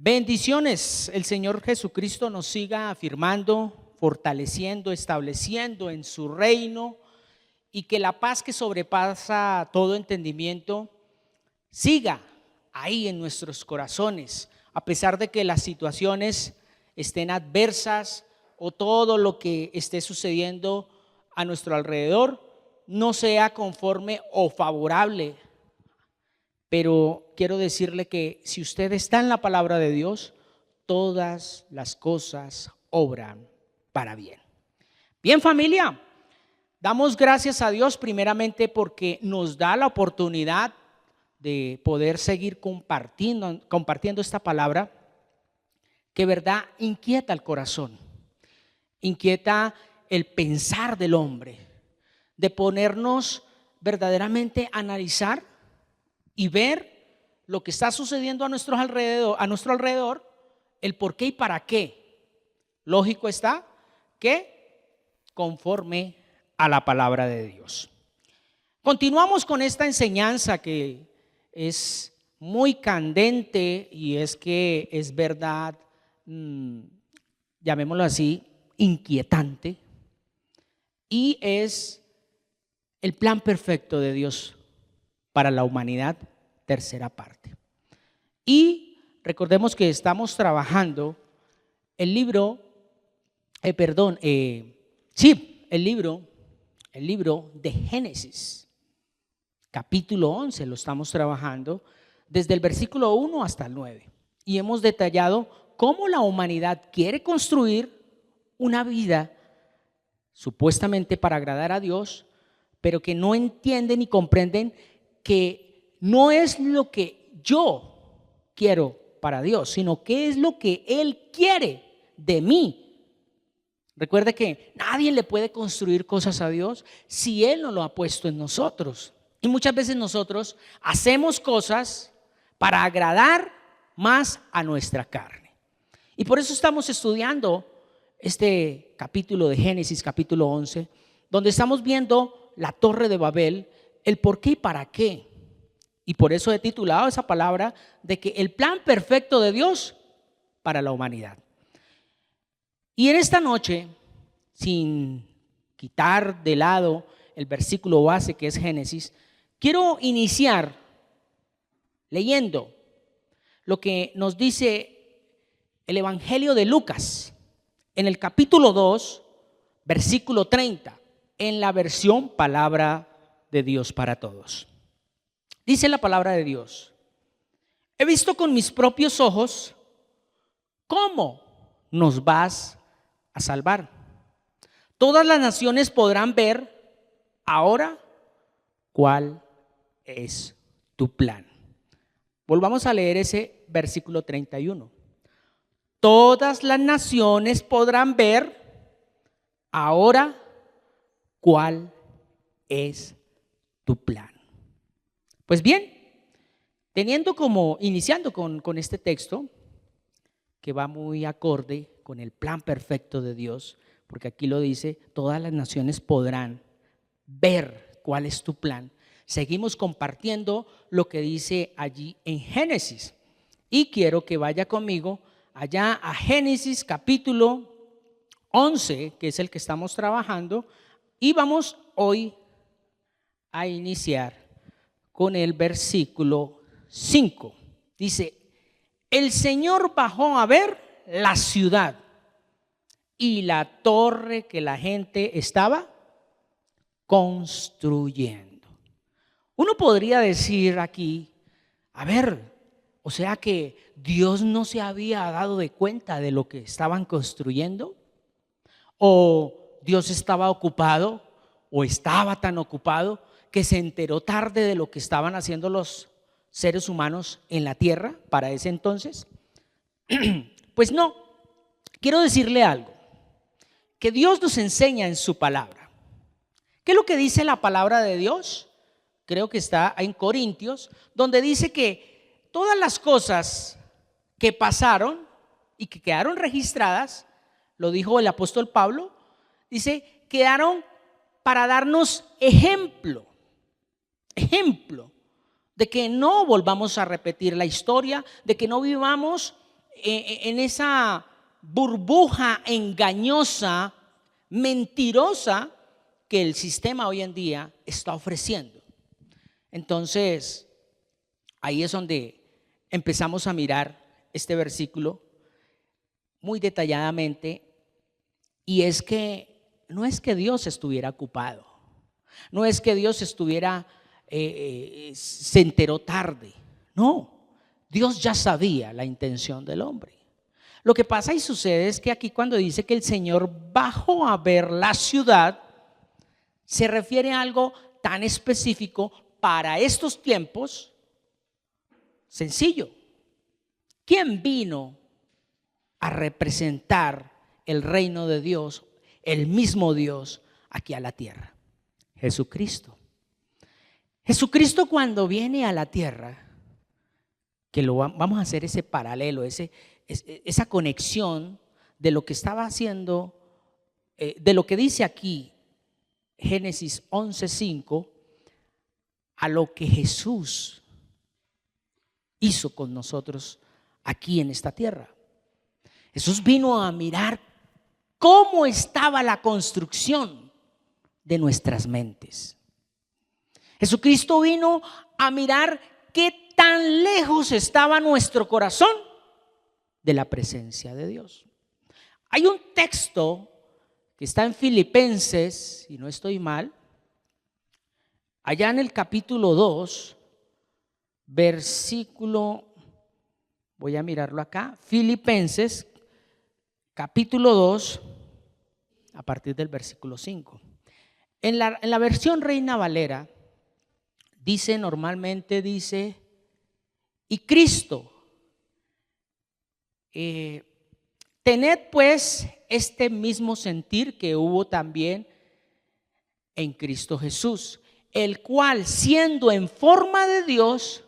Bendiciones. El Señor Jesucristo nos siga afirmando, fortaleciendo, estableciendo en su reino, y que la paz que sobrepasa todo entendimiento siga ahí en nuestros corazones, a pesar de que las situaciones estén adversas o todo lo que esté sucediendo a nuestro alrededor no sea conforme o favorable. Pero quiero decirle que si usted está en la palabra de Dios, todas las cosas obran para bien. Bien, familia, damos gracias a Dios primeramente porque nos da la oportunidad de poder seguir compartiendo esta palabra que, verdad, inquieta el corazón, inquieta el pensar del hombre, de ponernos verdaderamente a analizar y ver lo que está sucediendo a nuestro alrededor, el por qué y para qué. Lógico está que conforme a la palabra de Dios. Continuamos con esta enseñanza que es muy candente y es que es verdad, llamémoslo así, inquietante, y es el plan perfecto de Dios para la humanidad, tercera parte. Y recordemos que estamos trabajando el libro, el libro de Génesis, capítulo 11, lo estamos trabajando desde el versículo 1 hasta el 9. Y hemos detallado cómo la humanidad quiere construir una vida supuestamente para agradar a Dios, pero que no entienden ni comprenden que no es lo que yo quiero para Dios, sino que es lo que Él quiere de mí. Recuerde que nadie le puede construir cosas a Dios si Él no lo ha puesto en nosotros. Y muchas veces nosotros hacemos cosas para agradar más a nuestra carne. Y por eso estamos estudiando este capítulo de Génesis, capítulo 11, donde estamos viendo la Torre de Babel, el por qué y para qué. Y por eso he titulado esa palabra de que el plan perfecto de Dios para la humanidad. Y en esta noche, sin quitar de lado el versículo base que es Génesis, quiero iniciar leyendo lo que nos dice el Evangelio de Lucas en el capítulo 2, versículo 30, en la versión Palabra de Dios para Todos. Dice la palabra de Dios: he visto con mis propios ojos cómo nos vas a salvar. Todas las naciones podrán ver ahora cuál es tu plan. Volvamos a leer ese versículo 31. Todas las naciones podrán ver ahora cuál es tu plan. Pues bien, iniciando con este texto que va muy acorde con el plan perfecto de Dios, porque aquí lo dice, todas las naciones podrán ver cuál es tu plan. Seguimos compartiendo lo que dice allí en Génesis, y quiero que vaya conmigo allá a Génesis capítulo 11, que es el que estamos trabajando, y vamos hoy a iniciar con el versículo 5. Dice: el Señor bajó a ver la ciudad y la torre que la gente estaba construyendo. Uno podría decir aquí, a ver, o sea que Dios no se había dado de cuenta de lo que estaban construyendo, o Dios estaba ocupado, o estaba tan ocupado que se enteró tarde de lo que estaban haciendo los seres humanos en la tierra para ese entonces. Pues no, quiero decirle algo que Dios nos enseña en su palabra. ¿Qué es lo que dice la palabra de Dios? Creo que está en Corintios, donde dice que todas las cosas que pasaron y que quedaron registradas, lo dijo el apóstol Pablo, dice, quedaron para darnos ejemplo de que no volvamos a repetir la historia, de que no vivamos en esa burbuja engañosa, mentirosa que el sistema hoy en día está ofreciendo. Entonces, ahí es donde empezamos a mirar este versículo muy detalladamente, y es que no es que Dios estuviera ocupado, no es que Dios estuviera se enteró tarde, no, Dios ya sabía la intención del hombre. Lo que pasa y sucede es que aquí cuando dice que el Señor bajó a ver la ciudad, se refiere a algo tan específico para estos tiempos. Sencillo, ¿quién vino a representar el reino de Dios, el mismo Dios, aquí a la tierra? Jesucristo. Jesucristo cuando viene a la tierra, que vamos a hacer ese paralelo, esa conexión de lo que estaba haciendo, de lo que dice aquí Génesis 11:5, a lo que Jesús hizo con nosotros aquí en esta tierra. Jesús vino a mirar cómo estaba la construcción de nuestras mentes. Jesucristo vino a mirar qué tan lejos estaba nuestro corazón de la presencia de Dios. Hay un texto que está en Filipenses, si no estoy mal, allá en el capítulo 2, versículo, voy a mirarlo acá, Filipenses, capítulo 2, a partir del versículo 5. En la versión Reina Valera, dice, y Cristo, tened pues este mismo sentir que hubo también en Cristo Jesús, el cual siendo en forma de Dios,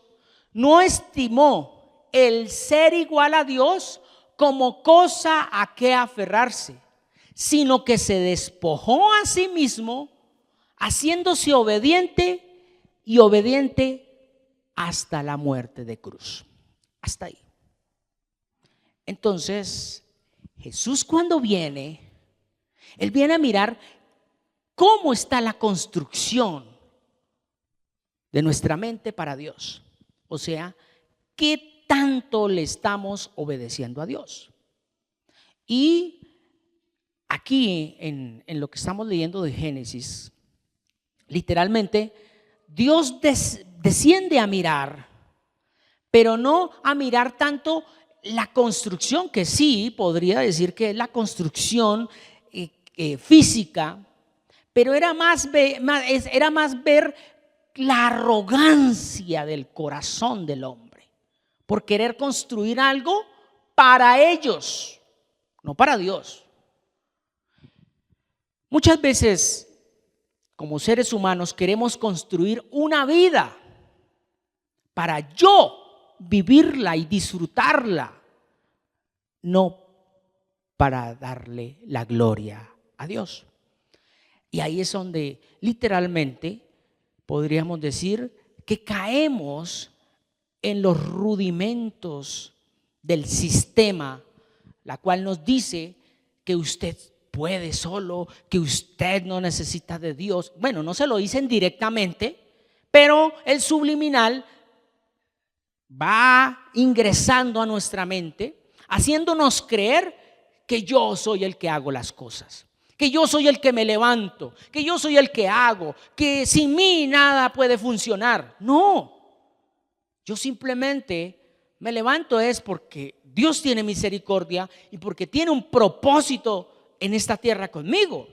no estimó el ser igual a Dios como cosa a que aferrarse, sino que se despojó a sí mismo, haciéndose obediente hasta la muerte de cruz. Hasta ahí. Entonces, Jesús cuando viene, Él viene a mirar cómo está la construcción de nuestra mente para Dios. O sea, qué tanto le estamos obedeciendo a Dios. Y aquí en lo que estamos leyendo de Génesis, literalmente Dios desciende a mirar, pero no a mirar tanto la construcción, que sí podría decir que es la construcción física, pero era más ver la arrogancia del corazón del hombre por querer construir algo para ellos, no para Dios. Muchas veces, como seres humanos, queremos construir una vida para yo vivirla y disfrutarla, no para darle la gloria a Dios. Y ahí es donde literalmente podríamos decir que caemos en los rudimentos del sistema, la cual nos dice que usted puede solo, que usted no necesita de Dios. Bueno, no se lo dicen directamente, pero el subliminal va ingresando a nuestra mente, haciéndonos creer que yo soy el que hago las cosas, que yo soy el que me levanto, que yo soy el que hago, que sin mí nada puede funcionar. No, yo simplemente me levanto es porque Dios tiene misericordia y porque tiene un propósito en esta tierra conmigo.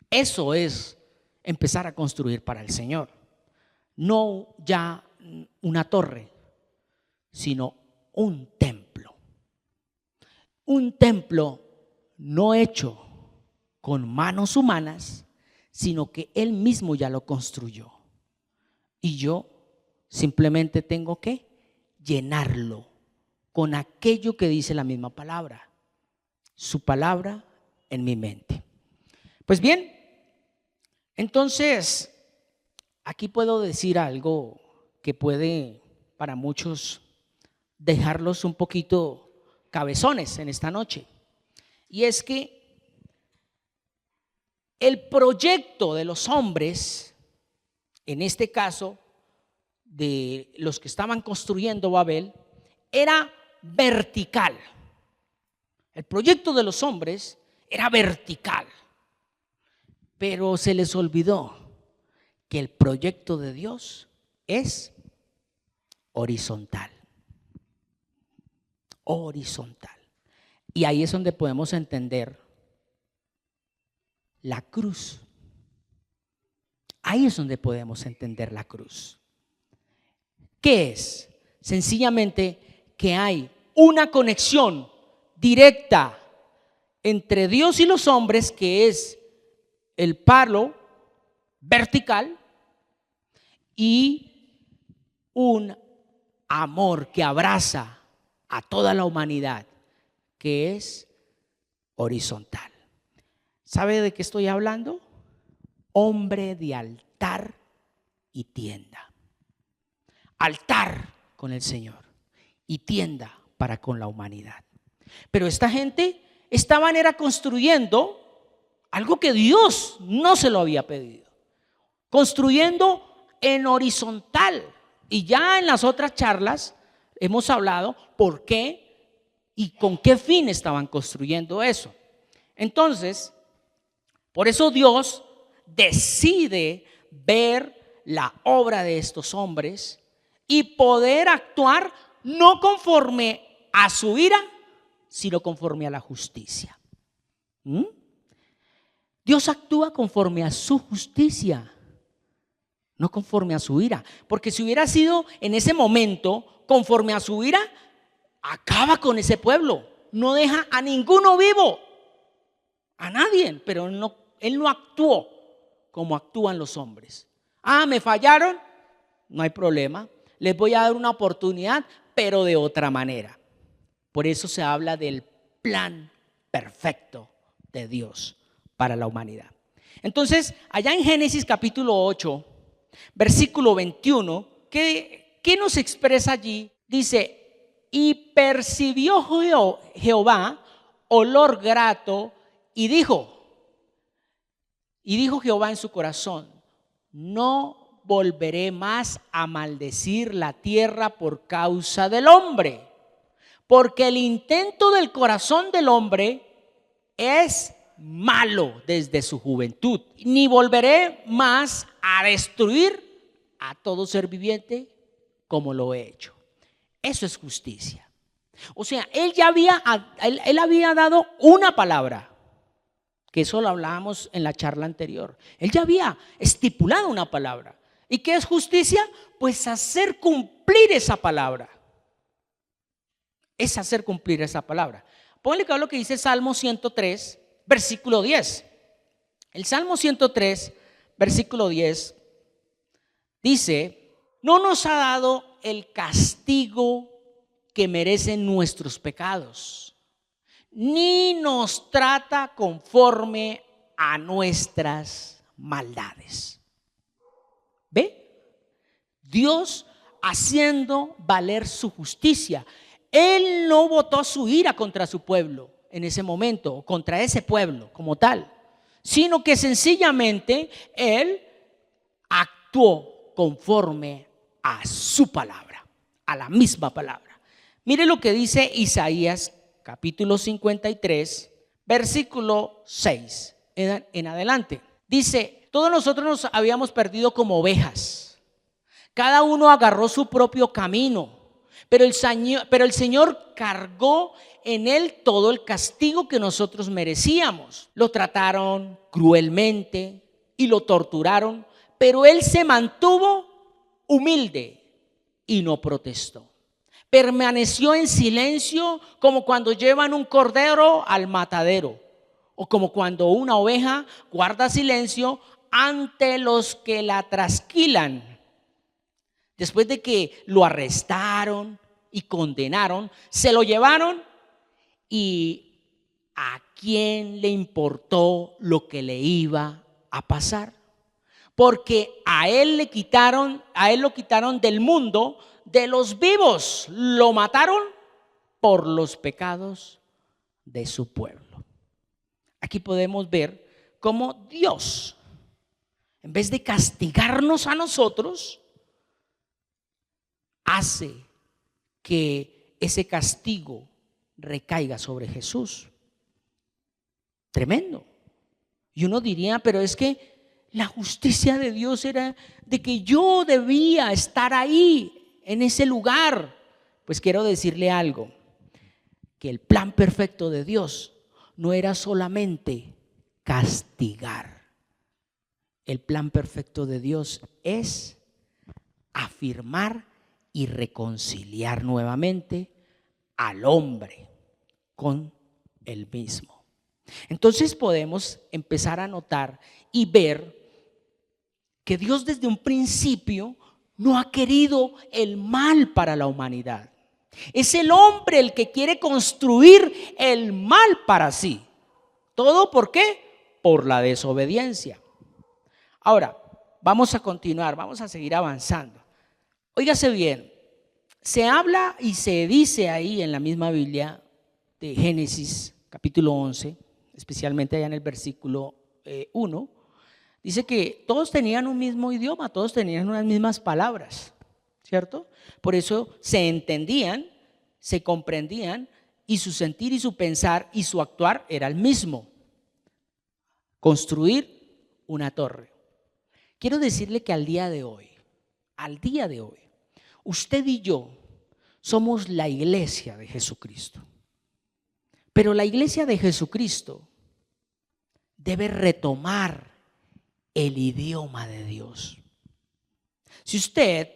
Eso es empezar a construir para el Señor, no ya una torre, sino un templo. Un templo no hecho con manos humanas, sino que Él mismo ya lo construyó. Y yo simplemente tengo que llenarlo con aquello que dice la misma palabra, su palabra en mi mente. Pues bien, entonces aquí puedo decir algo que puede para muchos dejarlos un poquito cabezones en esta noche. Y es que el proyecto de los hombres, en este caso de los que estaban construyendo Babel, era vertical. El proyecto de los hombres era vertical, pero se les olvidó que el proyecto de Dios es horizontal. Horizontal. Y ahí es donde podemos entender la cruz. Ahí es donde podemos entender la cruz. ¿Qué es? Sencillamente que hay una conexión directa entre Dios y los hombres, que es el palo vertical, y un amor que abraza a toda la humanidad, que es horizontal. ¿Sabe de qué estoy hablando? Hombre de altar y tienda. Altar con el Señor y tienda para con la humanidad. Pero esta gente era construyendo algo que Dios no se lo había pedido. Construyendo en horizontal. Y ya en las otras charlas hemos hablado por qué y con qué fin estaban construyendo eso. Entonces, por eso Dios decide ver la obra de estos hombres y poder actuar no conforme a su ira, sino conforme a la justicia. Dios actúa conforme a su justicia, no conforme a su ira. Porque si hubiera sido en ese momento conforme a su ira, acaba con ese pueblo, no deja a ninguno vivo, a nadie. Pero él no actuó como actúan los hombres. Me fallaron, no hay problema, les voy a dar una oportunidad, pero de otra manera. Por eso se habla del plan perfecto de Dios para la humanidad. Entonces, allá en Génesis capítulo 8, versículo 21, ¿qué nos expresa allí? Dice: y percibió Jehová olor grato y dijo Jehová en su corazón: no volveré más a maldecir la tierra por causa del hombre, porque el intento del corazón del hombre es malo desde su juventud, ni volveré más a destruir a todo ser viviente como lo he hecho. Eso es justicia. O sea, él había dado una palabra, que eso lo hablábamos en la charla anterior. Él ya había estipulado una palabra. ¿Y qué es justicia? Pues hacer cumplir esa palabra. Es hacer cumplir esa palabra. Póngale cuidado lo que dice Salmo 103, versículo 10. El Salmo 103, versículo 10 dice: no nos ha dado el castigo que merecen nuestros pecados, ni nos trata conforme a nuestras maldades. ¿Ve? Dios haciendo valer su justicia. Él no botó su ira contra su pueblo en ese momento, contra ese pueblo como tal, sino que sencillamente Él actuó conforme a su palabra, a la misma palabra. Mire lo que dice Isaías capítulo 53, versículo 6 en adelante. Dice: todos nosotros nos habíamos perdido como ovejas, cada uno agarró su propio camino, pero el Señor cargó en él todo el castigo que nosotros merecíamos. Lo trataron cruelmente y lo torturaron, pero él se mantuvo humilde y no protestó. Permaneció en silencio, como cuando llevan un cordero al matadero, o como cuando una oveja guarda silencio ante los que la trasquilan. Después de que lo arrestaron y condenaron, se lo llevaron, y ¿a quién le importó lo que le iba a pasar? Porque a él lo quitaron del mundo de los vivos, lo mataron por los pecados de su pueblo. Aquí podemos ver cómo Dios, en vez de castigarnos a nosotros, hace que ese castigo recaiga sobre Jesús. Tremendo. Y uno diría, pero es que la justicia de Dios era de que yo debía estar ahí, en ese lugar. Pues quiero decirle algo, que el plan perfecto de Dios no era solamente castigar. El plan perfecto de Dios es afirmar y reconciliar nuevamente al hombre con él mismo. Entonces podemos empezar a notar y ver que Dios desde un principio no ha querido el mal para la humanidad. Es el hombre el que quiere construir el mal para sí. ¿Todo por qué? Por la desobediencia. Ahora, vamos a continuar, vamos a seguir avanzando. Óigase bien, se habla y se dice ahí en la misma Biblia de Génesis capítulo 11, especialmente allá en el versículo 1, dice que todos tenían un mismo idioma, todos tenían unas mismas palabras, ¿cierto? Por eso se entendían, se comprendían y su sentir y su pensar y su actuar era el mismo: construir una torre. Quiero decirle que al día de hoy, usted y yo somos la iglesia de Jesucristo. Pero la iglesia de Jesucristo debe retomar el idioma de Dios. Si usted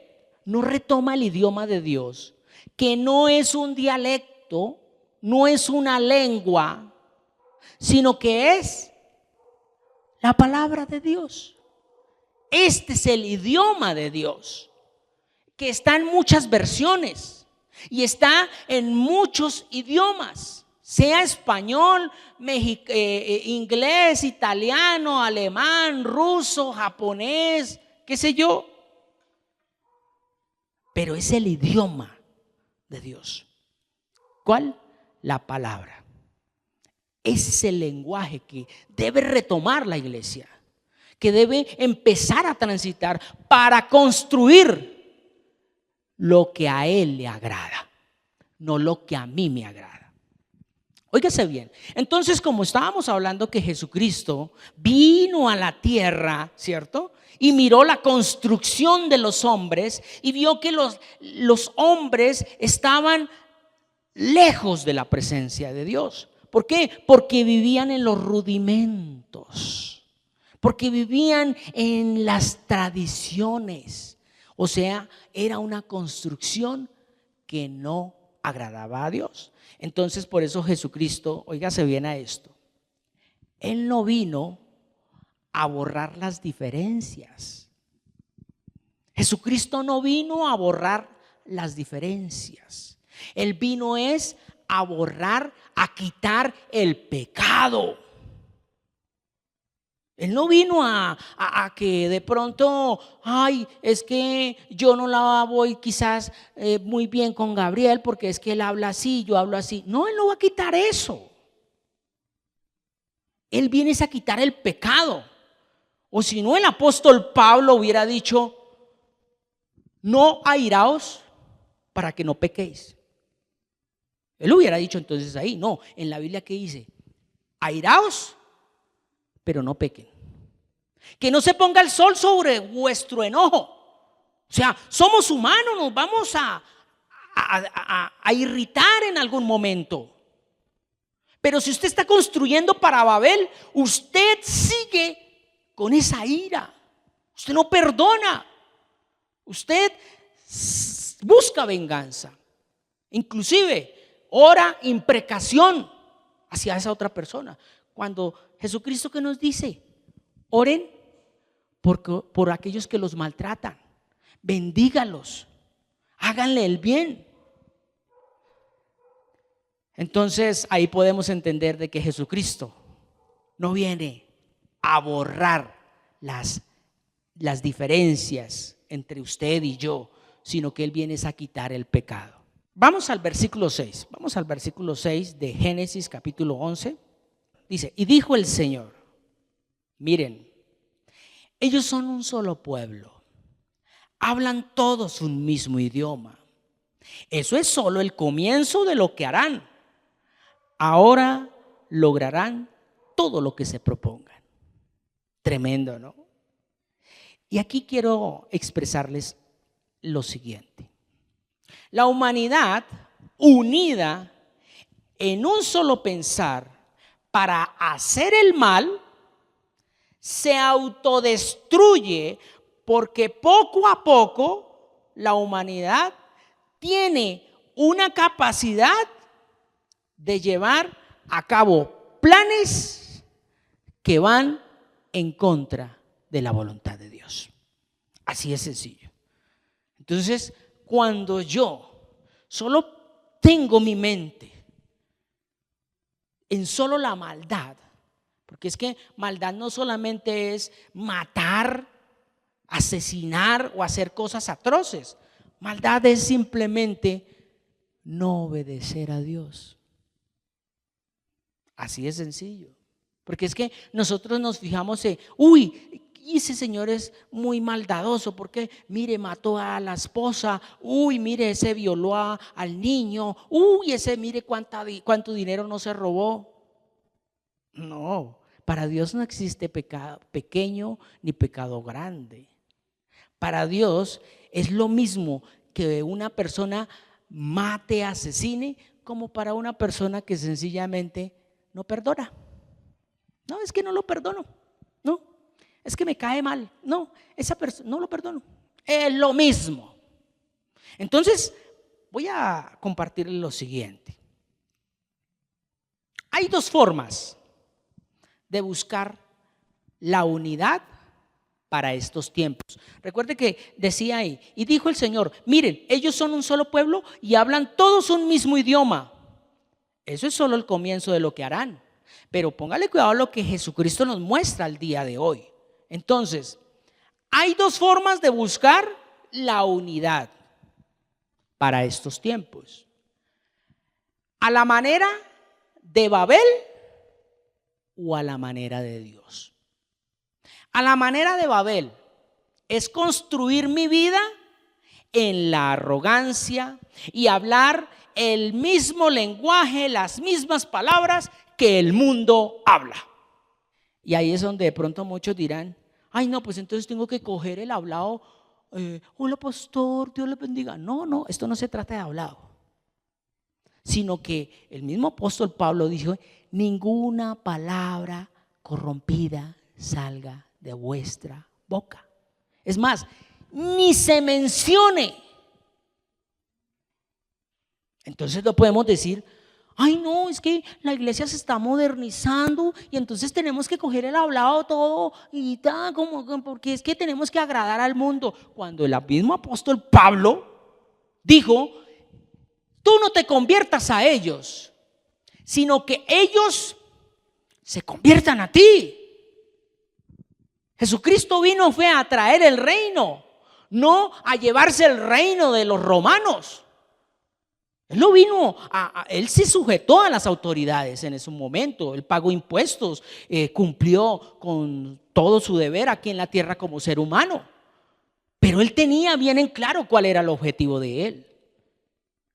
no retoma el idioma de Dios, que no es un dialecto, no es una lengua, sino que es la palabra de Dios. Este es el idioma de Dios, que está en muchas versiones y está en muchos idiomas, sea español, inglés, italiano, alemán, ruso, japonés, qué sé yo. Pero es el idioma de Dios. ¿Cuál? La palabra. Ese es el lenguaje que debe retomar la iglesia, que debe empezar a transitar para construir lo que a Él le agrada, no lo que a mí me agrada. Óigase bien, entonces, como estábamos hablando que Jesucristo vino a la tierra, ¿cierto? Y miró la construcción de los hombres y vio que los hombres estaban lejos de la presencia de Dios. ¿Por qué? Porque vivían en los rudimentos, porque vivían en las tradiciones. O sea, era una construcción que no agradaba a Dios. Entonces, por eso Jesucristo, óigase bien a esto, Él no vino a borrar las diferencias. Jesucristo no vino a borrar las diferencias. Él vino es a borrar, a quitar el pecado. Él no vino a que de pronto, ay, es que yo no la voy quizás muy bien con Gabriel porque es que él habla así, yo hablo así. No, Él no va a quitar eso. Él viene a quitar el pecado. O si no, el apóstol Pablo hubiera dicho: no airaos para que no pequéis. Él hubiera dicho entonces ahí, no, en la Biblia, ¿qué dice? Airaos, pero no pequen. Que no se ponga el sol sobre vuestro enojo. O sea, somos humanos, nos vamos a irritar en algún momento. Pero si usted está construyendo para Babel, usted sigue con esa ira. Usted no perdona. Usted busca venganza. Inclusive ora imprecación hacia esa otra persona. Cuando Jesucristo, ¿qué nos dice? Oren por aquellos que los maltratan, bendígalos, háganle el bien. Entonces ahí podemos entender de que Jesucristo no viene a borrar las diferencias entre usted y yo, sino que Él viene a quitar el pecado. Vamos al versículo 6. Vamos al versículo 6 de Génesis capítulo 11. Dice, y dijo el Señor, miren, ellos son un solo pueblo, hablan todos un mismo idioma. Eso es solo el comienzo de lo que harán. Ahora lograrán todo lo que se propongan. Tremendo, ¿no? Y aquí quiero expresarles lo siguiente. La humanidad unida en un solo pensar para hacer el mal se autodestruye, porque poco a poco la humanidad tiene una capacidad de llevar a cabo planes que van en contra de la voluntad de Dios. Así es sencillo. Entonces, cuando yo solo tengo mi mente en solo la maldad, porque es que maldad no solamente es matar, asesinar o hacer cosas atroces. Maldad es simplemente no obedecer a Dios. Así de sencillo. Porque es que nosotros nos fijamos en, ese señor es muy maldadoso porque, mire, mató a la esposa, mire, ese violó al niño, ese, mire cuánto dinero no se robó. No, para Dios no existe pecado pequeño ni pecado grande. Para Dios es lo mismo que una persona mate, asesine, como para una persona que sencillamente no perdona. No, es que no lo perdono. No, es que me cae mal. No, esa persona no lo perdono. Es lo mismo. Entonces, voy a compartir lo siguiente. Hay dos formas de buscar la unidad para estos tiempos. Recuerde que decía ahí, y dijo el Señor, miren, ellos son un solo pueblo y hablan todos un mismo idioma. Eso es solo el comienzo de lo que harán. Pero póngale cuidado a lo que Jesucristo nos muestra el día de hoy. Entonces, hay dos formas de buscar la unidad para estos tiempos. A la manera de Babel o a la manera de Dios. A la manera de Babel es construir mi vida en la arrogancia y hablar el mismo lenguaje, las mismas palabras que el mundo habla. Y ahí es donde de pronto muchos dirán, ay no, pues entonces tengo que coger el hablado, hola pastor, Dios le bendiga. No, esto no se trata de hablado, sino que el mismo apóstol Pablo dijo, ninguna palabra corrompida salga de vuestra boca. Es más, ni se mencione. Entonces no podemos decir, ay no, es que la iglesia se está modernizando y entonces tenemos que coger el hablado todo y tal, porque es que tenemos que agradar al mundo. Cuando el mismo apóstol Pablo dijo, tú no te conviertas a ellos, sino que ellos se conviertan a ti. Jesucristo fue a traer el reino, no a llevarse el reino de los romanos. Él no vino él se sujetó a las autoridades en ese momento. Él pagó impuestos, cumplió con todo su deber aquí en la tierra como ser humano. Pero él tenía bien en claro cuál era el objetivo de él.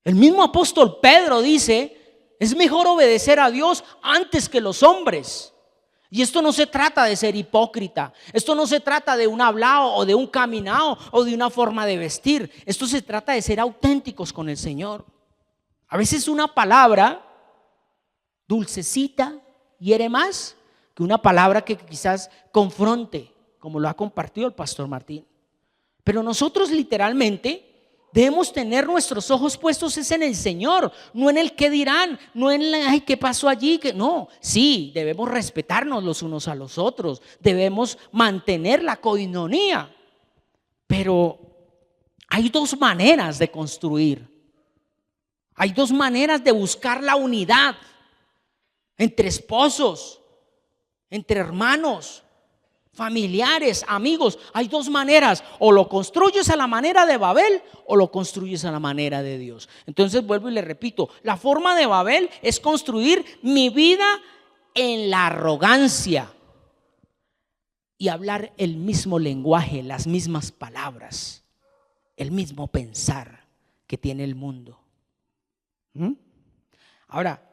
El mismo apóstol Pedro dice, es mejor obedecer a Dios antes que los hombres. Y esto no se trata de ser hipócrita. Esto no se trata de un hablado o de un caminado o de una forma de vestir. Esto se trata de ser auténticos con el Señor. A veces una palabra dulcecita hiere más que una palabra que quizás confronte, como lo ha compartido el pastor Martín. Pero nosotros literalmente debemos tener nuestros ojos puestos en el Señor, no en el qué dirán, no en ay, qué pasó allí, no. Sí, debemos respetarnos los unos a los otros, debemos mantener la coinonía. Pero hay dos maneras de construir. Hay dos maneras de buscar la unidad entre esposos, entre hermanos, familiares, amigos. Hay dos maneras: o lo construyes a la manera de Babel o lo construyes a la manera de Dios. Entonces vuelvo y le repito, la forma de Babel es construir mi vida en la arrogancia y hablar el mismo lenguaje, las mismas palabras, el mismo pensar que tiene el mundo. Ahora,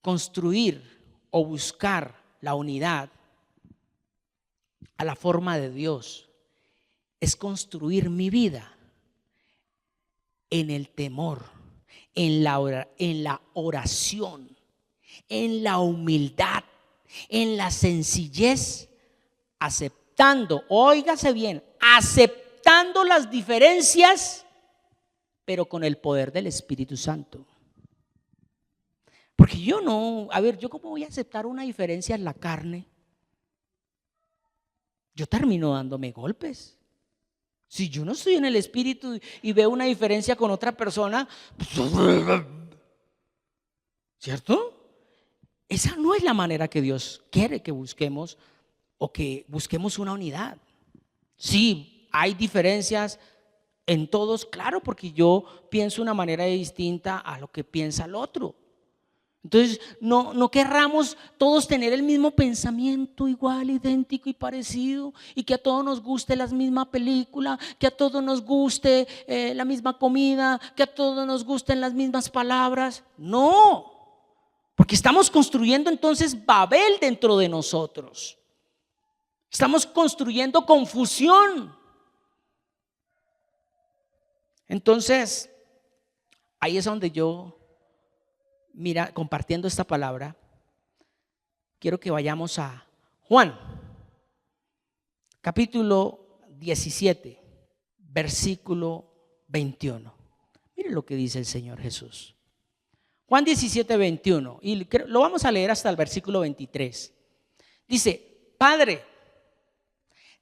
construir o buscar la unidad a la forma de Dios es construir mi vida en el temor, en la oración, en la humildad, en la sencillez, aceptando, óigase bien, aceptando las diferencias, pero con el poder del Espíritu Santo. Porque yo ¿cómo voy a aceptar una diferencia en la carne? Yo termino dándome golpes. Si yo no estoy en el Espíritu y veo una diferencia con otra persona, ¿cierto? Esa no es la manera que Dios quiere que busquemos, o que busquemos una unidad. Sí, hay diferencias en todos, claro, porque yo pienso de una manera distinta a lo que piensa el otro. Entonces no querramos todos tener el mismo pensamiento, igual, idéntico y parecido, y que a todos nos guste la misma película, que a todos nos guste la misma comida, que a todos nos gusten las mismas palabras. No, porque estamos construyendo entonces Babel dentro de nosotros. Estamos construyendo confusión. Entonces ahí es donde yo, compartiendo esta palabra, quiero que vayamos a Juan, capítulo 17, versículo 21. Mire lo que dice el Señor Jesús. Juan 17, 21. Y lo vamos a leer hasta el versículo 23. Dice: Padre,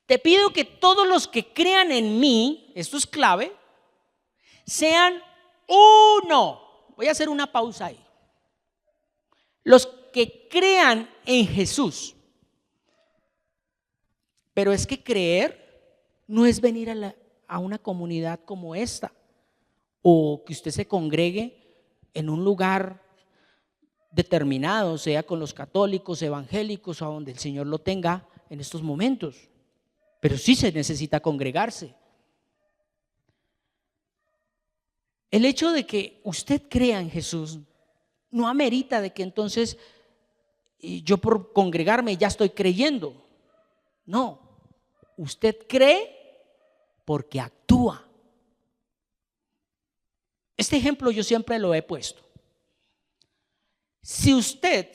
te pido que todos los que crean en mí, esto es clave, sean uno. Voy a hacer una pausa ahí. Los que crean en Jesús. Pero es que creer no es venir a una comunidad como esta, o que usted se congregue en un lugar determinado, sea con los católicos, evangélicos, o a donde el Señor lo tenga en estos momentos. Pero sí se necesita congregarse. El hecho de que usted crea en Jesús no amerita de que entonces yo por congregarme ya estoy creyendo. No, usted cree porque actúa. Este ejemplo yo siempre lo he puesto. Si usted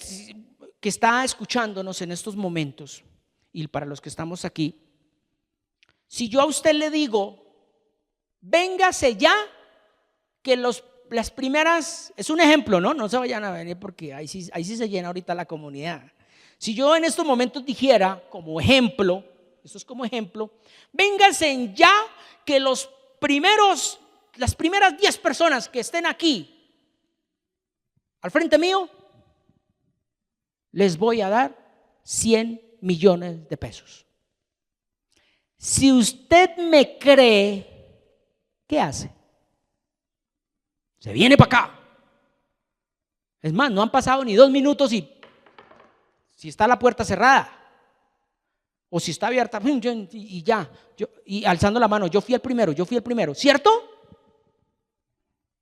que está escuchándonos en estos momentos, y para los que estamos aquí, si yo a usted le digo: véngase ya, que las primeras, es un ejemplo, no se vayan a venir, porque ahí sí se llena ahorita la comunidad. Si yo en estos momentos dijera como ejemplo, esto es como ejemplo: vénganse ya, que las primeras 10 personas que estén aquí al frente mío, les voy a dar 100 millones de pesos. Si usted me cree, ¿qué hace? Se viene para acá. Es más, no han pasado ni 2 minutos y si está la puerta cerrada o si está abierta y ya, y alzando la mano: yo fui el primero, ¿cierto?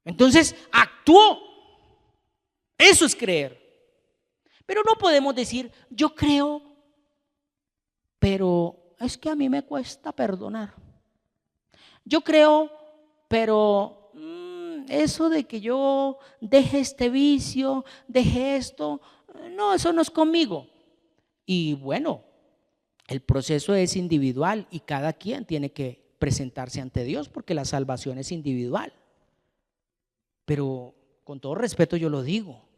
Entonces actuó. Eso es creer. Pero no podemos decir: yo creo, pero es que a mí me cuesta perdonar. Yo creo, pero eso de que yo deje este vicio, deje esto, no, eso no es conmigo. Y bueno, el proceso es individual y cada quien tiene que presentarse ante Dios, porque la salvación es individual. Pero con todo respeto yo lo digo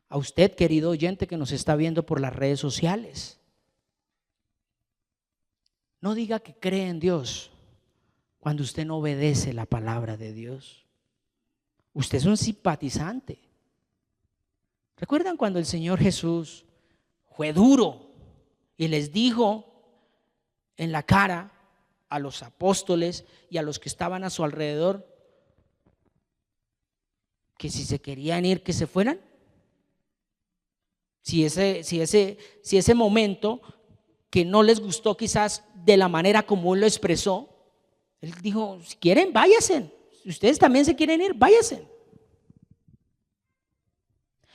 a usted, querido oyente que nos está viendo por las redes sociales: no diga que cree en Dios cuando usted no obedece la palabra de Dios. Usted es un simpatizante. ¿Recuerdan cuando el Señor Jesús fue duro y les dijo en la cara a los apóstoles y a los que estaban a su alrededor que si se querían ir, que se fueran. Si ese momento que no les gustó quizás de la manera como él lo expresó, él dijo, si quieren, váyanse. Si ustedes también se quieren ir, váyanse.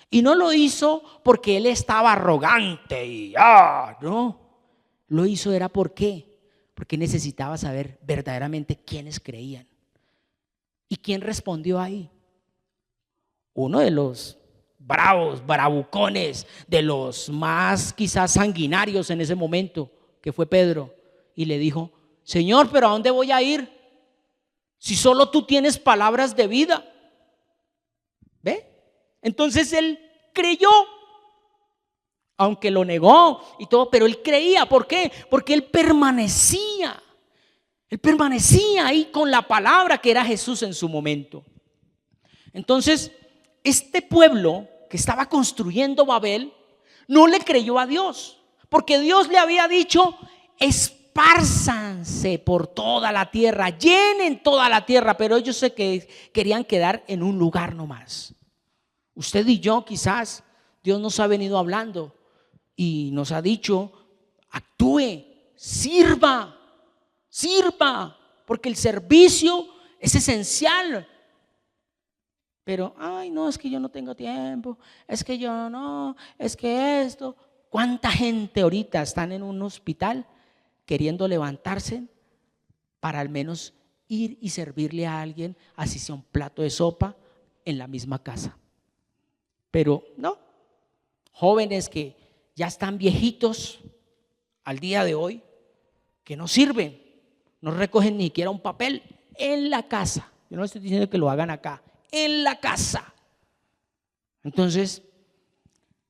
Y no lo hizo porque él estaba arrogante y no. Lo hizo era porque necesitaba saber verdaderamente quiénes creían. ¿Y quién respondió ahí? Uno de los bravos, bravucones, de los más quizás sanguinarios en ese momento, que fue Pedro, y le dijo, Señor, ¿pero a dónde voy a ir? Si solo tú tienes palabras de vida. ¿Ve? Entonces él creyó, aunque lo negó y todo, pero él creía. ¿Por qué? Porque él permanecía ahí con la palabra que era Jesús en su momento. Entonces, este pueblo que estaba construyendo Babel no le creyó a Dios, porque Dios le había dicho, espárzanse por toda la tierra, llenen toda la tierra, pero ellos querían quedar en un lugar nomás. Usted y yo quizás, Dios nos ha venido hablando y nos ha dicho, actúe, sirva, porque el servicio es esencial. Pero, no, es que yo no tengo tiempo, es que yo no, es que esto. ¿Cuánta gente ahorita están en un hospital queriendo levantarse para al menos ir y servirle a alguien, así sea un plato de sopa en la misma casa? Pero no, jóvenes que ya están viejitos al día de hoy, que no sirven, no recogen ni siquiera un papel en la casa. Yo no estoy diciendo que lo hagan acá, en la casa. Entonces,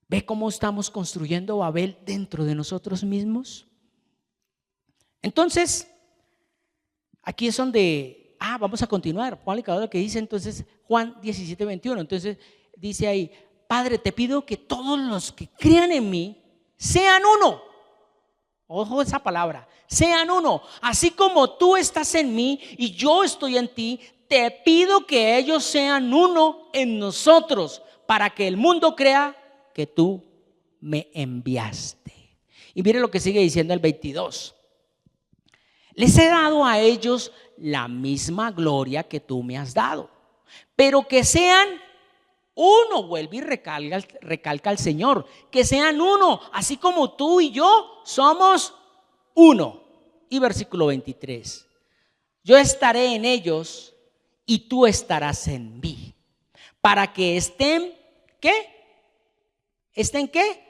¿ve cómo estamos construyendo Babel dentro de nosotros mismos? Entonces, aquí es donde, vamos a continuar. Póngale cuidado lo que dice entonces Juan 17:21. Entonces dice ahí, Padre, te pido que todos los que crean en mí sean uno. Ojo esa palabra, sean uno. Así como tú estás en mí y yo estoy en ti, te pido que ellos sean uno en nosotros, para que el mundo crea que tú me enviaste. Y mire lo que sigue diciendo el 22. Les he dado a ellos la misma gloria que tú me has dado, pero que sean uno. Vuelve y recalca el Señor, que sean uno, así como tú y yo somos uno. Y versículo 23, yo estaré en ellos y tú estarás en mí, para que estén, ¿qué? ¿Estén qué?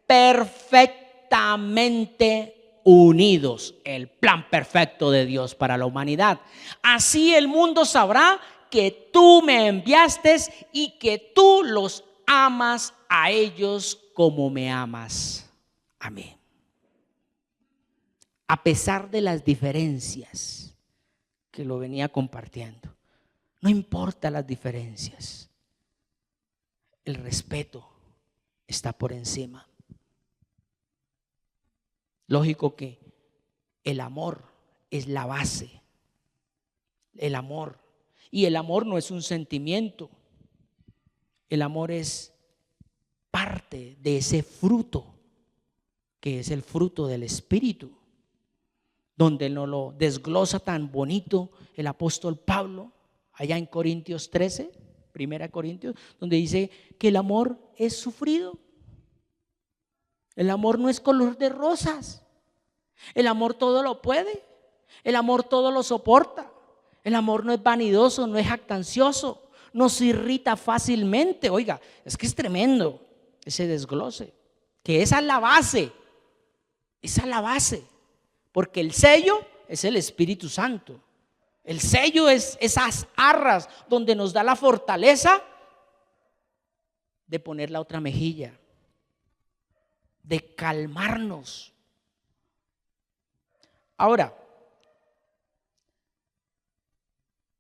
Perfectamente unidos. El plan perfecto de Dios para la humanidad. Así el mundo sabrá que tú me enviaste y que tú los amas a ellos como me amas. Amén. A pesar de las diferencias que lo venía compartiendo, no importa las diferencias, el respeto está por encima. Lógico que el amor es la base. El amor. Y el amor no es un sentimiento. El amor es parte de ese fruto, que es el fruto del Espíritu, donde nos lo desglosa tan bonito el apóstol Pablo, allá en Corintios 13, 1 Corintios, donde dice que el amor es sufrido. El amor no es color de rosas. El amor todo lo puede. El amor todo lo soporta. El amor no es vanidoso, no es jactancioso, no se irrita fácilmente. Oiga, es que es tremendo ese desglose, que esa es la base. Esa es la base. Porque el sello es el Espíritu Santo. El sello es esas arras donde nos da la fortaleza de poner la otra mejilla, de calmarnos. Ahora,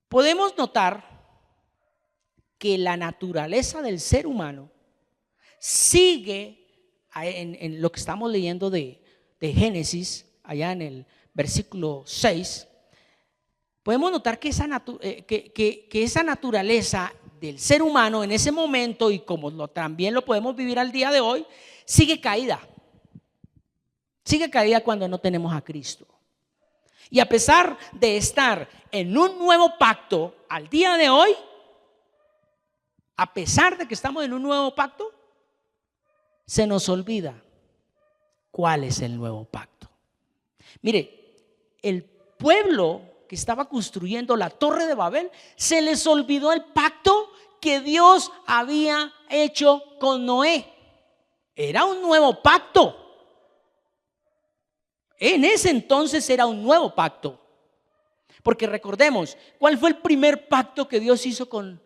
podemos notar que la naturaleza del ser humano sigue en lo que estamos leyendo de de Génesis, allá en el versículo 6, podemos notar que esa naturaleza del ser humano en ese momento, y como también lo podemos vivir al día de hoy, sigue caída. Sigue caída cuando no tenemos a Cristo. Y a pesar de estar en un nuevo pacto al día de hoy, a pesar de que estamos en un nuevo pacto, se nos olvida cuál es el nuevo pacto. Mire, el pueblo que estaba construyendo la Torre de Babel, se les olvidó el pacto que Dios había hecho con Noé. Era un nuevo pacto. En ese entonces era un nuevo pacto. Porque recordemos, ¿cuál fue el primer pacto que Dios hizo con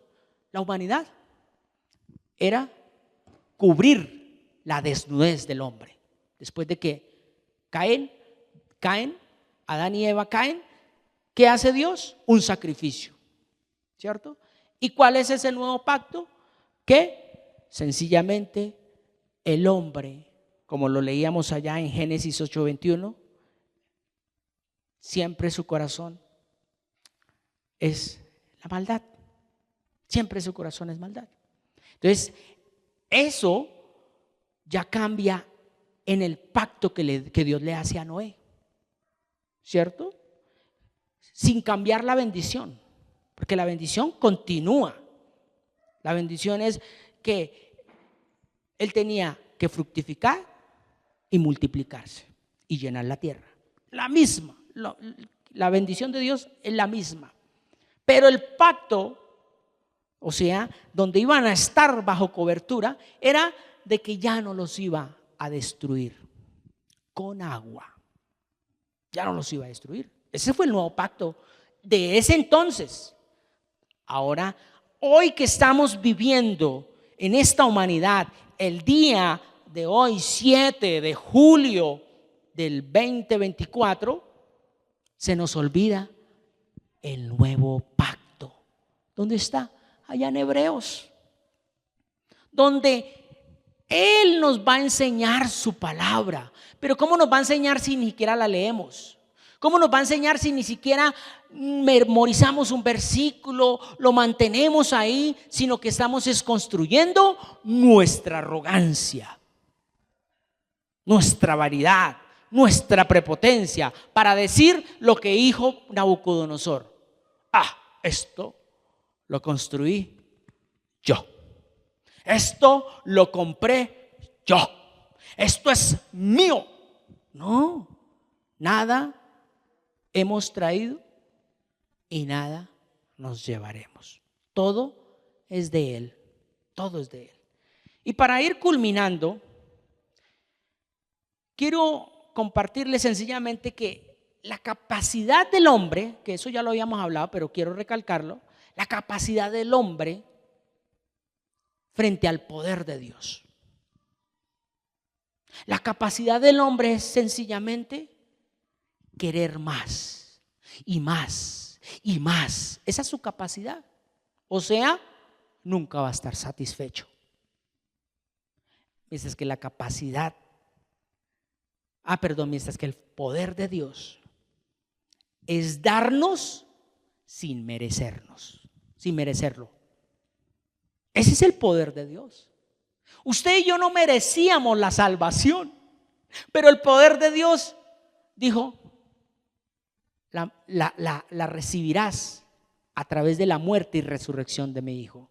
la humanidad? Era cubrir la desnudez del hombre. Después de que caen, Adán y Eva caen, ¿qué hace Dios? Un sacrificio, ¿cierto? ¿Y cuál es ese nuevo pacto? Que sencillamente el hombre, como lo leíamos allá en Génesis 8:21, siempre su corazón es la maldad. Siempre su corazón es maldad. Entonces, eso ya cambia en el pacto que Dios le hace a Noé, ¿cierto? Sin cambiar la bendición, porque la bendición continúa. La bendición es que él tenía que fructificar y multiplicarse y llenar la tierra. La misma, la bendición de Dios es la misma. Pero el pacto, o sea, donde iban a estar bajo cobertura, era de que ya no los iba a destruir con agua. Ya no los iba a destruir. Ese fue el nuevo pacto de ese entonces. Ahora, hoy que estamos viviendo en esta humanidad, el día de hoy, 7 de julio del 2024, se nos olvida el nuevo pacto. ¿Dónde está? Allá en Hebreos, donde Él nos va a enseñar su palabra. Pero ¿cómo nos va a enseñar si ni siquiera la leemos? ¿Cómo nos va a enseñar si ni siquiera memorizamos un versículo, lo mantenemos ahí, sino que estamos construyendo nuestra arrogancia, nuestra vanidad, nuestra prepotencia, para decir lo que dijo Nabucodonosor? Esto lo construí yo. Esto lo compré yo. Esto es mío. No, nada hemos traído y nada nos llevaremos. Todo es de Él. Todo es de Él. Y para ir culminando, quiero compartirles sencillamente que la capacidad del hombre, que eso ya lo habíamos hablado, pero quiero recalcarlo, la capacidad del hombre frente al poder de Dios. La capacidad del hombre es sencillamente querer más y más y más. Esa es su capacidad. O sea, nunca va a estar satisfecho. Mientras que la capacidad, mientras que el poder de Dios es darnos sin merecernos, sin merecerlo. Ese es el poder de Dios. Usted y yo no merecíamos la salvación, pero el poder de Dios dijo: la recibirás a través de la muerte y resurrección de mi Hijo.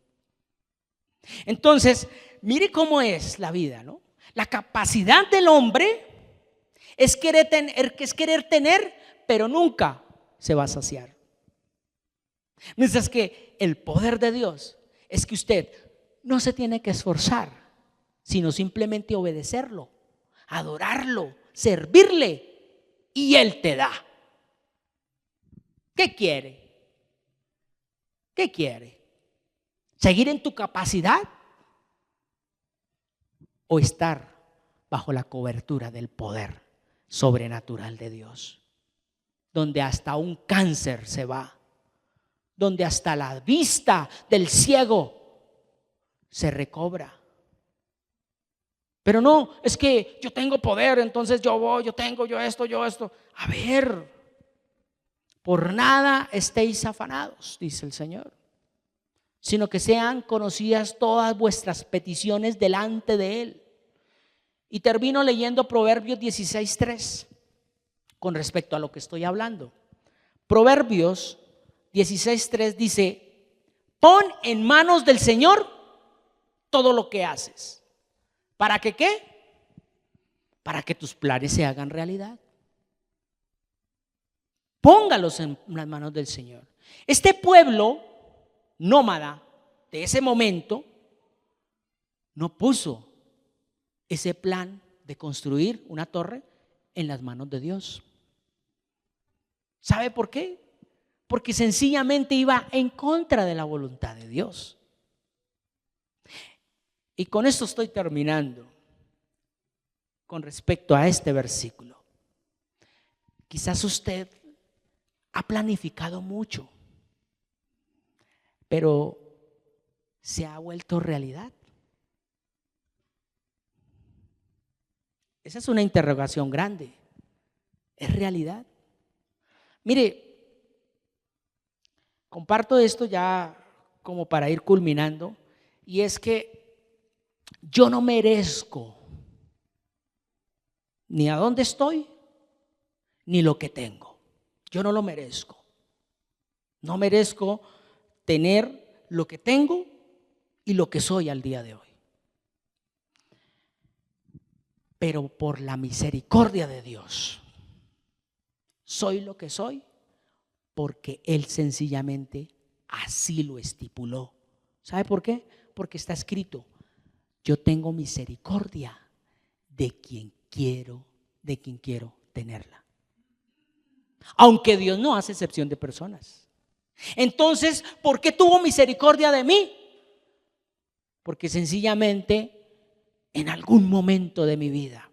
Entonces, mire cómo es la vida, ¿no? La capacidad del hombre es querer tener, pero nunca se va a saciar. Mientras que el poder de Dios es que usted no se tiene que esforzar, sino simplemente obedecerlo, adorarlo, servirle, y Él te da. ¿Qué quiere? ¿Qué quiere? ¿Seguir en tu capacidad o estar bajo la cobertura del poder sobrenatural de Dios, donde hasta un cáncer se va, donde hasta la vista del ciego se recobra? Pero no, es que yo tengo poder, entonces yo voy, yo tengo, yo esto, yo esto. A ver, por nada estéis afanados, dice el Señor, sino que sean conocidas todas vuestras peticiones delante de Él. Y termino leyendo Proverbios 16:3 con respecto a lo que estoy hablando. Proverbios 16:3 dice: pon en manos del Señor todo lo que haces. ¿Para que qué? Para que tus planes se hagan realidad. Póngalos en las manos del Señor. Este pueblo nómada de ese momento no puso ese plan de construir una torre en las manos de Dios. ¿Sabe por qué? Porque sencillamente iba en contra de la voluntad de Dios. Y con esto estoy terminando con respecto a este versículo. Quizás usted ha planificado mucho, pero ¿se ha vuelto realidad? Esa es una interrogación grande. ¿Es realidad? Mire, comparto esto ya como para ir culminando, y es que yo no merezco ni a dónde estoy, ni lo que tengo. Yo no lo merezco. No merezco tener lo que tengo y lo que soy al día de hoy. Pero por la misericordia de Dios, soy lo que soy porque Él sencillamente así lo estipuló. ¿Sabe por qué? Porque está escrito: yo tengo misericordia de quien quiero tenerla. Aunque Dios no hace excepción de personas. Entonces, ¿por qué tuvo misericordia de mí? Porque sencillamente en algún momento de mi vida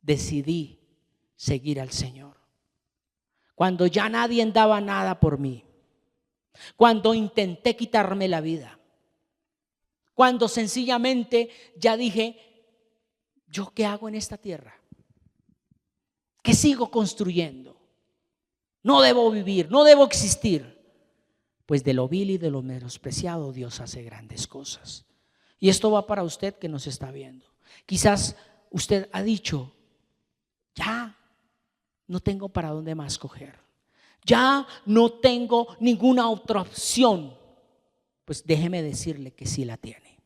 decidí seguir al Señor. Cuando ya nadie daba nada por mí, cuando intenté quitarme la vida, cuando sencillamente ya dije: ¿yo qué hago en esta tierra? ¿Qué sigo construyendo? No debo vivir, no debo existir. Pues de lo vil y de lo menospreciado Dios hace grandes cosas. Y esto va para usted que nos está viendo. Quizás usted ha dicho: ya no tengo para dónde más coger, ya no tengo ninguna otra opción. Pues déjeme decirle que sí la tiene.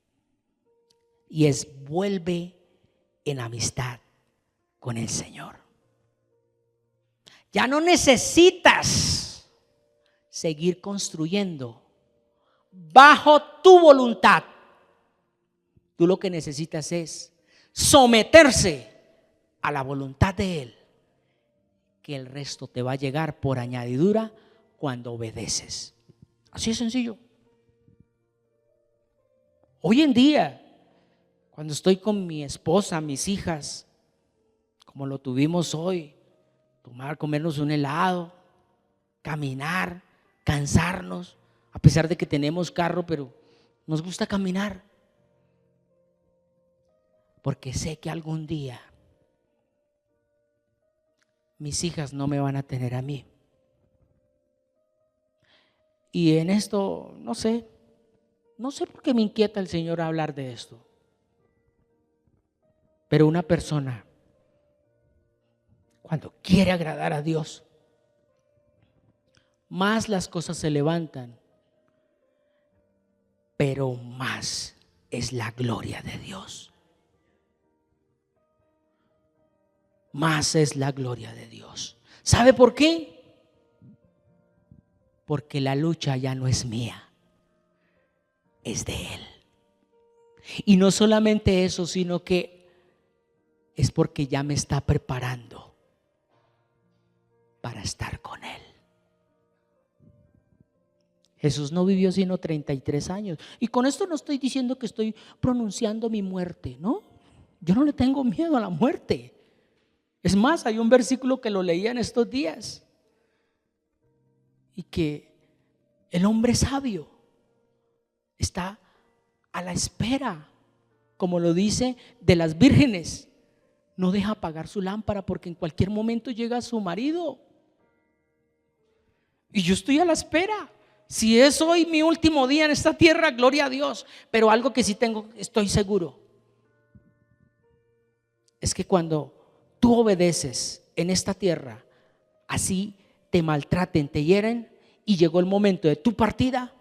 Y es: vuelve en amistad con el Señor. Ya no necesitas seguir construyendo bajo tu voluntad. Tú lo que necesitas es someterse a la voluntad de Él, que el resto te va a llegar por añadidura cuando obedeces. Así es sencillo. Hoy en día, cuando estoy con mi esposa, mis hijas, como lo tuvimos hoy, comernos un helado, caminar, cansarnos, a pesar de que tenemos carro, pero nos gusta caminar, porque sé que algún día mis hijas no me van a tener a mí. Y en esto, no sé por qué me inquieta el Señor hablar de esto, pero una persona, cuando quiere agradar a Dios, más las cosas se levantan, pero más es la gloria de Dios. Más es la gloria de Dios. ¿Sabe por qué? Porque la lucha ya no es mía, es de Él. Y no solamente eso, sino que es porque ya me está preparando para estar con Él. Jesús no vivió sino 33 años. Y con esto no estoy diciendo que estoy pronunciando mi muerte, ¿no? Yo no le tengo miedo a la muerte. Es más, hay un versículo que lo leía en estos días, y que el hombre sabio está a la espera como lo dice, de las vírgenes. No deja apagar su lámpara porque en cualquier momento llega su marido. Y yo estoy a la espera. Si es hoy mi último día en esta tierra, gloria a Dios. Pero algo que sí estoy seguro, es que cuando tú obedeces en esta tierra, así te maltraten, te hieren, y llegó el momento de tu partida,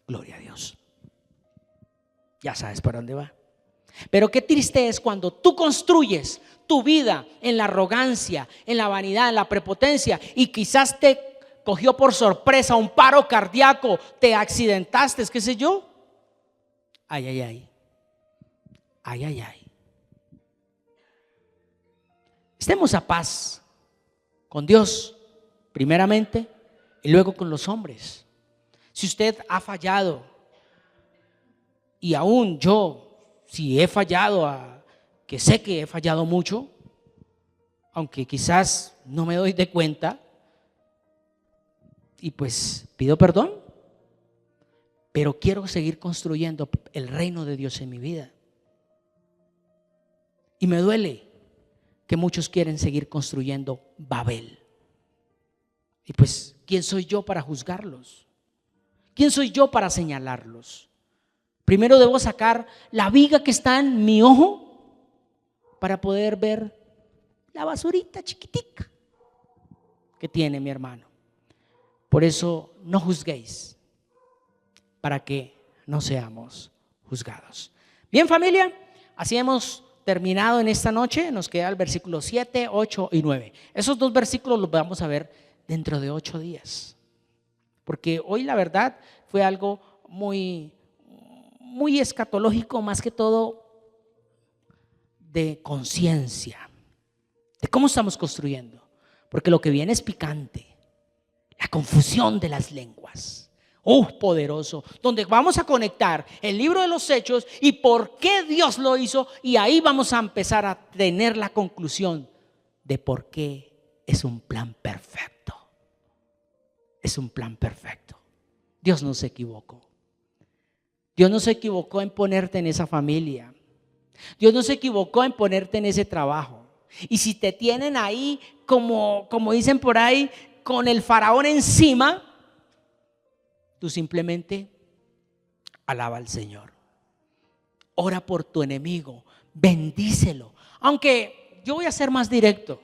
gloria a Dios. Ya sabes para dónde va. Pero qué triste es cuando tú construyes tu vida en la arrogancia, en la vanidad, en la prepotencia, y quizás te cogió por sorpresa un paro cardíaco, te accidentaste, qué sé yo. Ay, ay, ay. Ay, ay, ay. Estemos a paz con Dios primeramente y luego con los hombres. Si usted ha fallado, y aún yo, si he fallado, que sé que he fallado mucho, aunque quizás no me doy de cuenta, y pues pido perdón, pero quiero seguir construyendo el reino de Dios en mi vida. Y me duele que muchos quieren seguir construyendo Babel. Y pues, ¿quién soy yo para juzgarlos? ¿Quién soy yo para señalarlos? Primero debo sacar la viga que está en mi ojo para poder ver la basurita chiquitica que tiene mi hermano. Por eso no juzguéis, para que no seamos juzgados. Bien, familia, así hemos terminado en esta noche. Nos queda el versículo 7, 8 y 9. Esos dos versículos los vamos a ver dentro de 8 días, porque hoy la verdad fue algo muy escatológico, más que todo de conciencia, de cómo estamos construyendo, porque lo que viene es picante, la confusión de las lenguas. Poderoso, donde vamos a conectar el libro de los Hechos y por qué Dios lo hizo, y ahí vamos a empezar a tener la conclusión de por qué es un plan perfecto. Es un plan perfecto. Dios no se equivocó. Dios no se equivocó en ponerte en esa familia. Dios no se equivocó en ponerte en ese trabajo. Y si te tienen ahí, como dicen por ahí, con el faraón encima, tú simplemente alaba al Señor. Ora por tu enemigo, bendícelo. Aunque yo voy a ser más directo.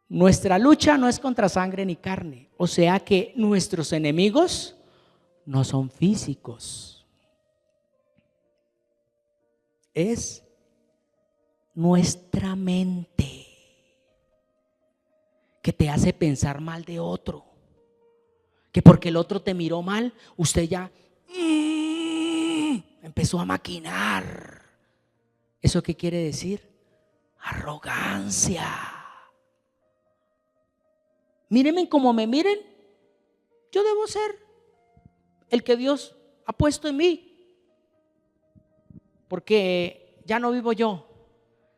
Nuestra lucha no es contra sangre ni carne. O sea que nuestros enemigos no son físicos. Es nuestra mente que te hace pensar mal de otro. Que porque el otro te miró mal, usted ya empezó a maquinar. ¿Eso qué quiere decir? Arrogancia. Mírenme como me miren, yo debo ser el que Dios ha puesto en mí, porque ya no vivo yo,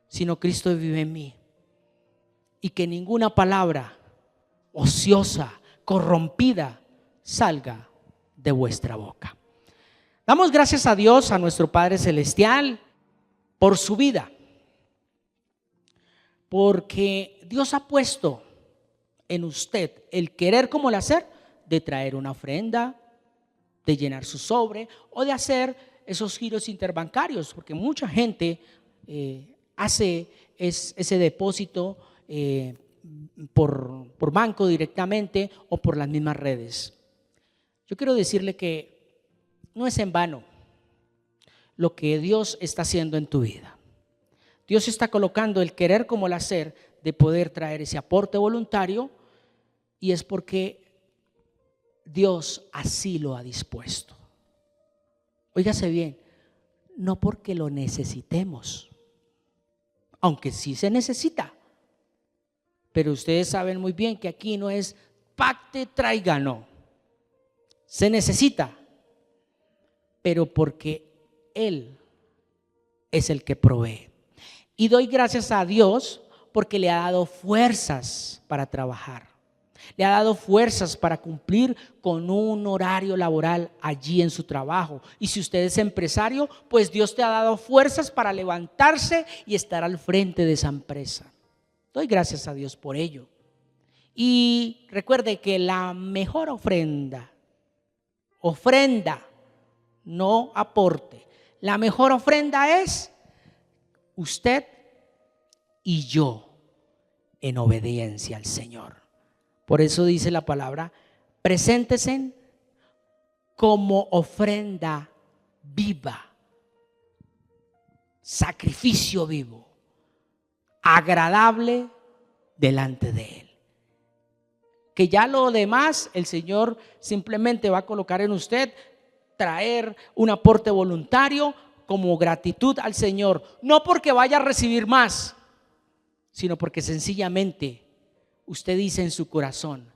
sino Cristo vive en mí. Y que ninguna palabra ociosa, corrompida, salga de vuestra boca. Damos gracias a Dios, a nuestro Padre Celestial, por su vida, porque Dios ha puesto en usted el querer como el hacer de traer una ofrenda, de llenar su sobre o de hacer esos giros interbancarios, porque mucha gente hace ese depósito por banco directamente o por las mismas redes. Yo quiero decirle que no es en vano lo que Dios está haciendo en tu vida. Dios está colocando el querer como el hacer de poder traer ese aporte voluntario, y es porque Dios así lo ha dispuesto. Óigase bien, no porque lo necesitemos, aunque sí se necesita, pero ustedes saben muy bien que aquí no es pacte, traiga, no. Se necesita, pero porque Él es el que provee. Y doy gracias a Dios porque le ha dado fuerzas para trabajar. Le ha dado fuerzas para cumplir con un horario laboral allí en su trabajo. Y si usted es empresario, pues Dios te ha dado fuerzas para levantarse y estar al frente de esa empresa. Doy gracias a Dios por ello. Y recuerde que la mejor ofrenda, no aporte. La mejor ofrenda es usted y yo en obediencia al Señor. Por eso dice la palabra, preséntese como ofrenda viva, sacrificio vivo, agradable delante de Él. Que ya lo demás el Señor simplemente va a colocar en usted, traer un aporte voluntario como gratitud al Señor, no porque vaya a recibir más, sino porque sencillamente usted dice en su corazón,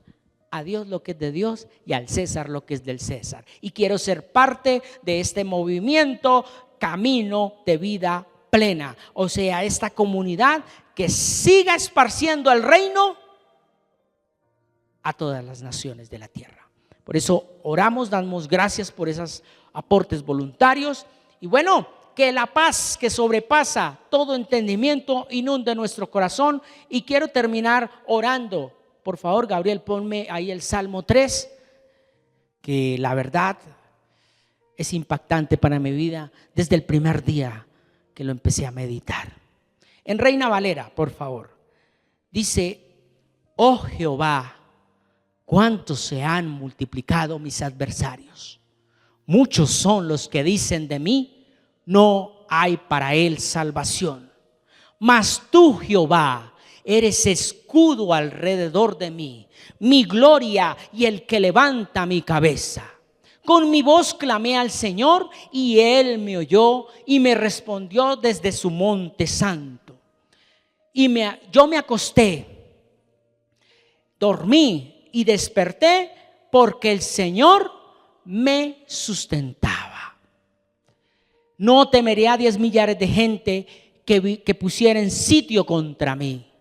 a Dios lo que es de Dios y al César lo que es del César. Y quiero ser parte de este movimiento Camino de Vida Plena. O sea, esta comunidad que siga esparciendo el reino a todas las naciones de la tierra. Por eso oramos, damos gracias por esos aportes voluntarios. Y bueno, que la paz que sobrepasa todo entendimiento inunde nuestro corazón. Y quiero terminar orando. Por favor, Gabriel, ponme ahí el Salmo 3, que la verdad es impactante para mi vida desde el primer día que lo empecé a meditar. En Reina Valera, por favor, dice: oh Jehová, cuántos se han multiplicado mis adversarios. Muchos son los que dicen de mí, no hay para él salvación. Mas tú, Jehová, eres escudo alrededor de mí, mi gloria y el que levanta mi cabeza. Con mi voz clamé al Señor y Él me oyó y me respondió desde su monte santo. Yo me acosté, dormí y desperté porque el Señor me sustentaba. No temeré a 10 millares de gente que pusieren sitio contra mí.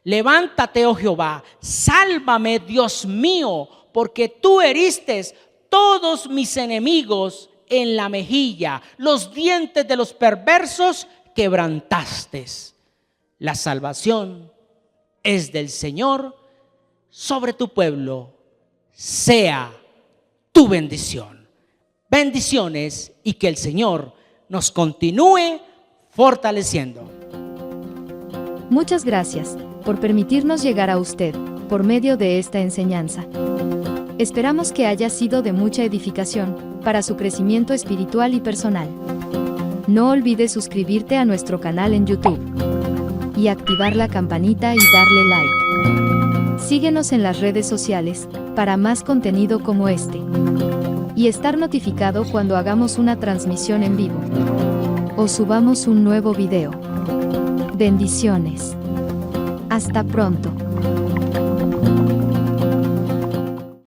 Levántate, oh Jehová, sálvame, Dios mío, porque tú heriste todos mis enemigos en la mejilla, los dientes de los perversos quebrantaste. La salvación es del Señor, sobre tu pueblo sea tu bendición. Bendiciones y que el Señor nos continúe fortaleciendo. Muchas gracias por permitirnos llegar a usted por medio de esta enseñanza. Esperamos que haya sido de mucha edificación para su crecimiento espiritual y personal. No olvides suscribirte a nuestro canal en YouTube y activar la campanita y darle like. Síguenos en las redes sociales para más contenido como este y estar notificado cuando hagamos una transmisión en vivo o subamos un nuevo video. Bendiciones. Hasta pronto.